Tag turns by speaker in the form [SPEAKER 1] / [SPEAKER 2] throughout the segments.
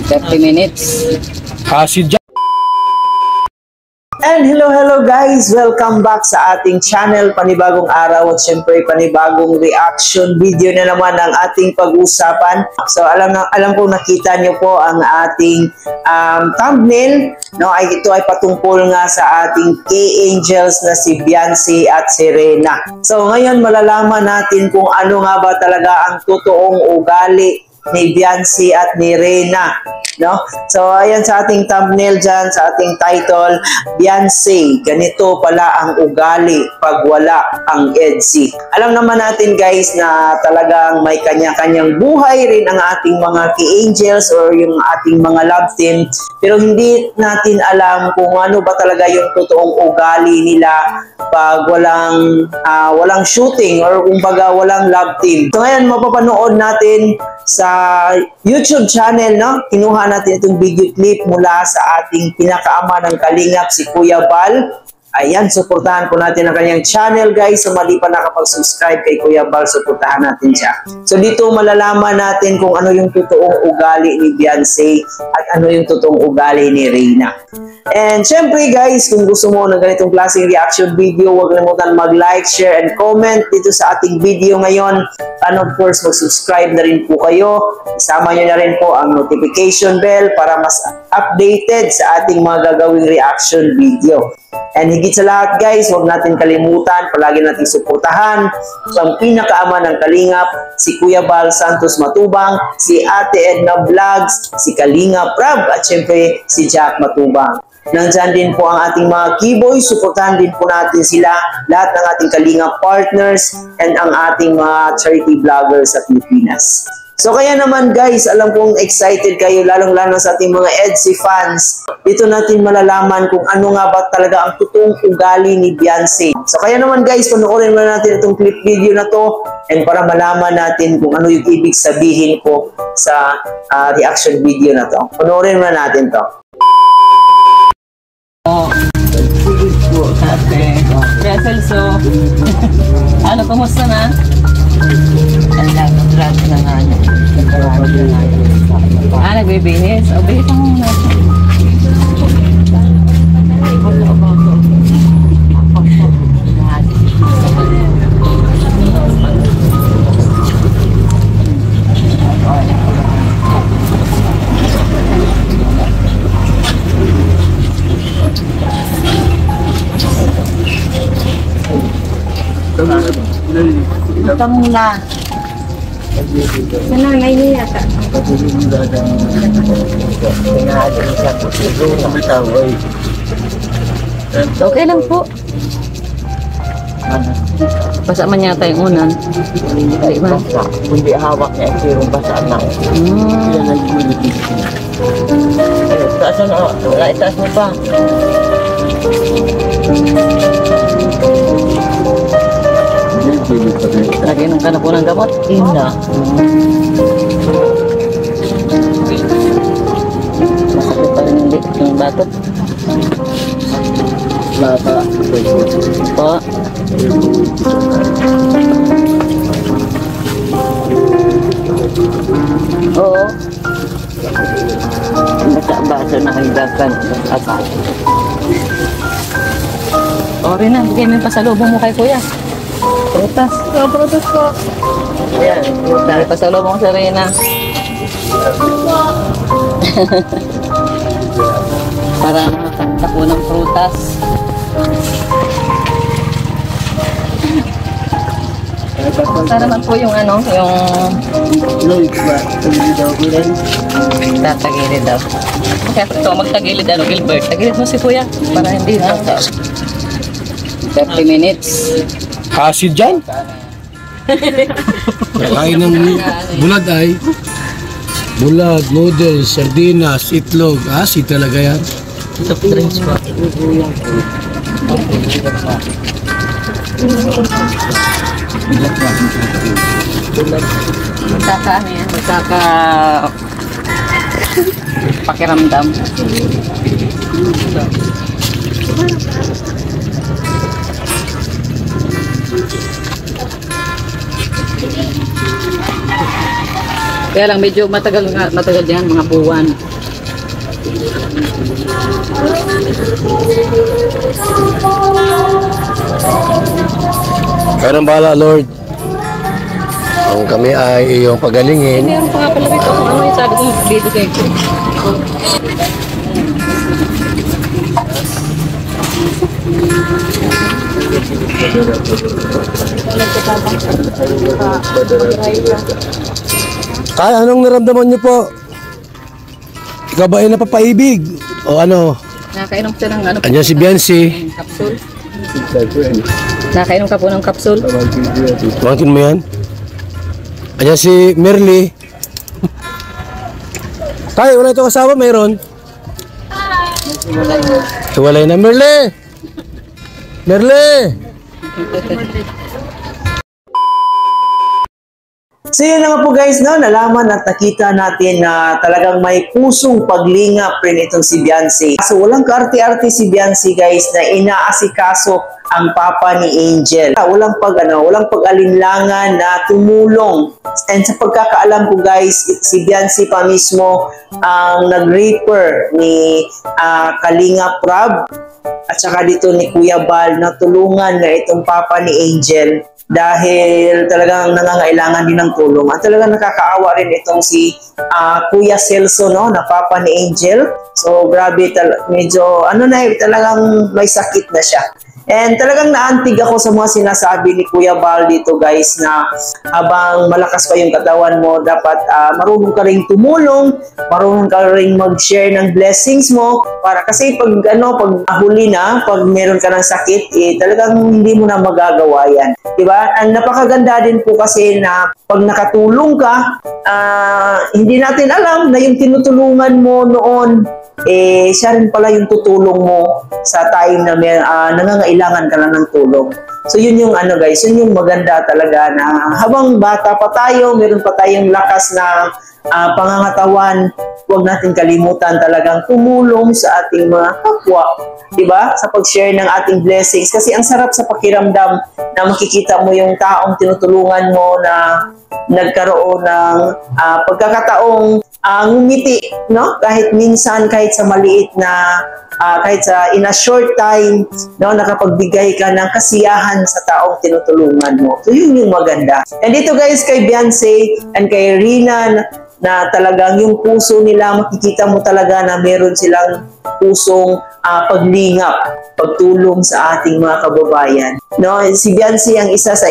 [SPEAKER 1] 30 minutes.
[SPEAKER 2] Hasid dyan.
[SPEAKER 3] And hello guys! Welcome back sa ating channel. Panibagong araw at syempre panibagong reaction video na naman ang ating pag-usapan. So alam ko nakita nyo po ang ating thumbnail. No, ito ay patungkol nga sa ating K-Angels na si Beyonce at si Reyna. So ngayon malalaman natin kung ano nga ba talaga ang totoong ugali ni Beyonce at ni Reyna. No? So, ayan sa ating thumbnail dyan, sa ating title, Beyonce, ganito pala ang ugali pag wala ang EDC. Alam naman natin guys na talagang may kanya-kanyang buhay rin ang ating mga K-Angels or yung ating mga love team. Pero hindi natin alam kung ano ba talaga yung totoong ugali nila pag walang shooting or kumbaga walang love team. So, ngayon mapapanood natin sa YouTube channel, no? Kinuha natin itong video clip mula sa ating pinakaama ng Kalingap, si Kuya Bal. Ayan, suportahan po natin ang kanyang channel guys. So mali pa nakapag-subscribe kay Kuya Bal, suportahan natin siya. So dito malalaman natin kung ano yung totoong ugali ni Beyonce at ano yung totoong ugali ni Reyna. And syempre guys, kung gusto mo ng ganitong klaseng reaction video, huwag kalimutan mag-like, share, and comment dito sa ating video ngayon. And of course, mag-subscribe na rin po kayo. Isama nyo na rin po ang notification bell para mas updated sa ating mga gagawing reaction video. And higit sa lahat guys, huwag natin kalimutan, palagi natin suportahan ang pinakaama ng Kalingap, si Kuya Bal Santos Matubang, si Ate Edna Vlogs, si Kalingap Rab, at syempre si Jack Matubang. Nandyan din po ang ating mga keyboys, suportahan din po natin sila, lahat ng ating Kalingap partners and ang ating mga charity vloggers sa Pilipinas. So kaya naman guys, alam kong excited kayo, lalong-lalo sa ating mga EDC fans. Dito natin malalaman kung ano nga ba talaga ang totoong ugali ni Beyonce. So kaya naman guys, panoorin mo natin itong clip video na to and para malaman natin kung ano yung ibig sabihin ko sa reaction video na to. Panoorin mo natin to.
[SPEAKER 1] So, ano, kumusta na?
[SPEAKER 4] Grabe na nga niya.
[SPEAKER 1] Nagbibihis. O, bihis ang muna.
[SPEAKER 4] Kamu na. Sana may niya ka.
[SPEAKER 1] Okay lang po. Basa man yata yung unan. Hindi ba?
[SPEAKER 4] Hindi hawak niya yung basa na. Taas na. Wala itaas mo pa.
[SPEAKER 1] Nag-inom ka na po ng gamot?
[SPEAKER 4] Ina.
[SPEAKER 1] Masakit pa rin yung batot?
[SPEAKER 4] Bata.
[SPEAKER 1] Po. Oo.
[SPEAKER 4] Basa na hanggakan.
[SPEAKER 1] Ori na, bigay mo yung pasalubong mo kay Kuya. Prutas.
[SPEAKER 4] Protes ko.
[SPEAKER 1] Ayan, dahil pasalubong sa Reyna. Para makakanta po ng prutas. Sana naman po yung ano, yung tatagilid daw. Kaya ito, magtagilid ano, Gilbert. Tagilid mo si Kuya para hindi na. 30 minutes.
[SPEAKER 2] Hasid dyan. Kain ng bulad ay. Bulad, noodles, sardinas, itlog. Hasid talaga yan.
[SPEAKER 1] Soft drinks po. Magkaka ano yan? Magkaka pakiramdam. Kaya lang medyo matagal yan, mga buwan.
[SPEAKER 2] Kaya nang bahala, Lord. Ang kami ay iyong pagalingin.
[SPEAKER 1] Meron pa nga pala rito kung ano yung sabi ko bibigay ko.
[SPEAKER 2] Tay, anong naramdaman niyo po? Ikaw ba ay napapaibig? O ano?
[SPEAKER 1] Nakainom ka ng ano?
[SPEAKER 2] Andiyan si Biancy.
[SPEAKER 1] Capsule. Nakainom ka po ng capsule.
[SPEAKER 2] Mangkin mo yan? Andiyan si Merly. Tay, wala itong asawa, mayroon? Hiwalay na, Merly! Merly!
[SPEAKER 3] So yun na nga po guys, no? Nalaman at nakita natin na talagang may pusong paglingap rin itong si Biancy. So walang kaarte-arte si Biancy guys na inaasikaso ang papa ni Angel. Walang pag-alinlangan na tumulong. And sa pagkakaalam ko guys, si Biancy pa mismo ang nag-refer ni Kalingap Rab at saka dito ni Kuya Bal na tulungan nga itong papa ni Angel dahil talagang nangangailangan din ng tulong at talagang nakakaawa rin itong si Kuya Celso, no, na papa ni Angel. So grabe, medyo talagang may sakit na siya. And talagang naantig ako sa mga sinasabi ni Kuya Bal dito guys na habang malakas pa yung katawan mo, dapat marunong ka rin tumulong, marunong ka rin mag-share ng blessings mo para kasi pag huli na, pag meron ka ng sakit, talagang hindi mo na magagawa yan. Diba? Ang napakaganda din po kasi na pag nakatulong ka, hindi natin alam na yung tinutulungan mo noon, siya rin pala yung tutulong mo sa time na nangangailangan ka lang ng tulong. So yun yung guys, yun yung maganda talaga na habang bata pa tayo, meron pa tayong lakas na pangangatawan, huwag natin kalimutan talagang tumulong sa ating mga kapwa, diba? Sa pag-share ng ating blessings. Kasi ang sarap sa pakiramdam na makikita mo yung taong tinutulungan mo na nagkaroon ng pagkakataong ngumiti, no? Kahit minsan, kahit sa maliit na, kahit sa in a short time, no? Nakapagbigay ka ng kasiyahan sa taong tinutulungan mo. So yun yung maganda. And dito guys, kay Biancy and kay Rina, na talagang yung puso nila, makikita mo talaga na meron silang pusong paglingap, pagtulong sa ating mga kababayan. No, si Biancy ang isa sa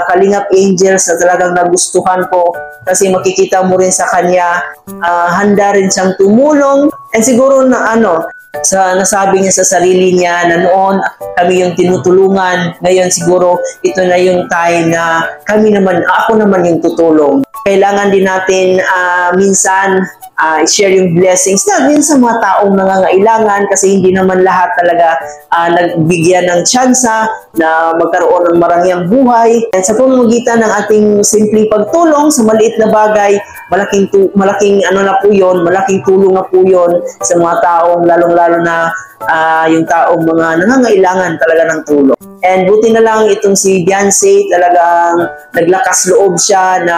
[SPEAKER 3] Kalingap Angels na talagang nagustuhan ko kasi makikita mo rin sa kanya, handa rin siyang tumulong. And siguro na nasabi niya sa sarili niya na noon kami yung tinutulungan, ngayon siguro ito na yung time na ako naman yung tutulong. Kailangan din natin minsan share yung blessings natin sa mga taong nangangailangan kasi hindi naman lahat talaga nagbigyan ng tsansa na magkaroon ng marangyang buhay. At sa pamamagitan ng ating simpleng pagtulong sa maliit na bagay, malaking tulong na po yun sa mga taong lalong-lalo na yung taong mga nangangailangan talaga ng tulong. And buti na lang itong si Biancy, talagang naglakas loob siya na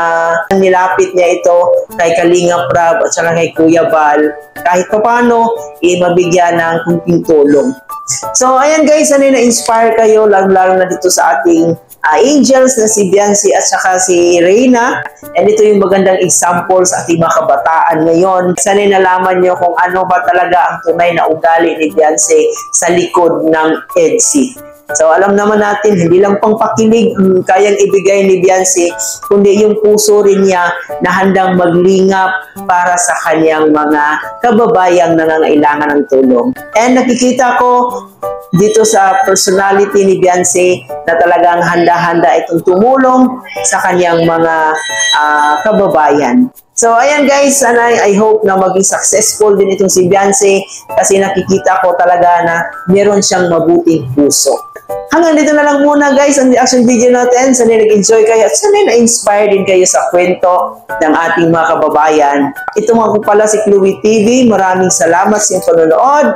[SPEAKER 3] nilapit niya ito kay Kalingap Rab at saka kay Kuya Bal. Kahit pa paano, mabigyan ng kunting tulong. So ayan guys, na-inspire kayo lalo na dito sa ating angels na si Biancy at saka si Reyna. And ito yung magandang example sa ating mga kabataan ngayon. Sana nalaman nyo kung ano ba talaga ang tunay na ugali ni Biancy sa likod ng EDSI. So alam naman natin, hindi lang pang pakilig ang kayang ibigay ni Biancy, kundi yung puso rin niya na handang maglingap para sa kanyang mga kababayang nangangailangan ng tulong. And nakikita ko dito sa personality ni Biancy na talagang handa-handa itong tumulong sa kanyang mga kababayan. So ayan guys, I hope na maging successful din itong si Biancy kasi nakikita ko talaga na meron siyang mabuting puso. Hanggang dito na lang muna guys ang reaction video natin. Sana nag-enjoy kayo at sana na-inspire din kayo sa kwento ng ating mga kababayan. Ito nga po pala si Chloe TV. Maraming salamat sa inyong panonood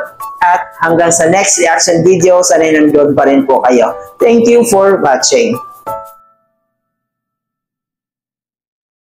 [SPEAKER 3] at hanggang sa next reaction video, sana nandoon pa rin po kayo. Thank you for watching.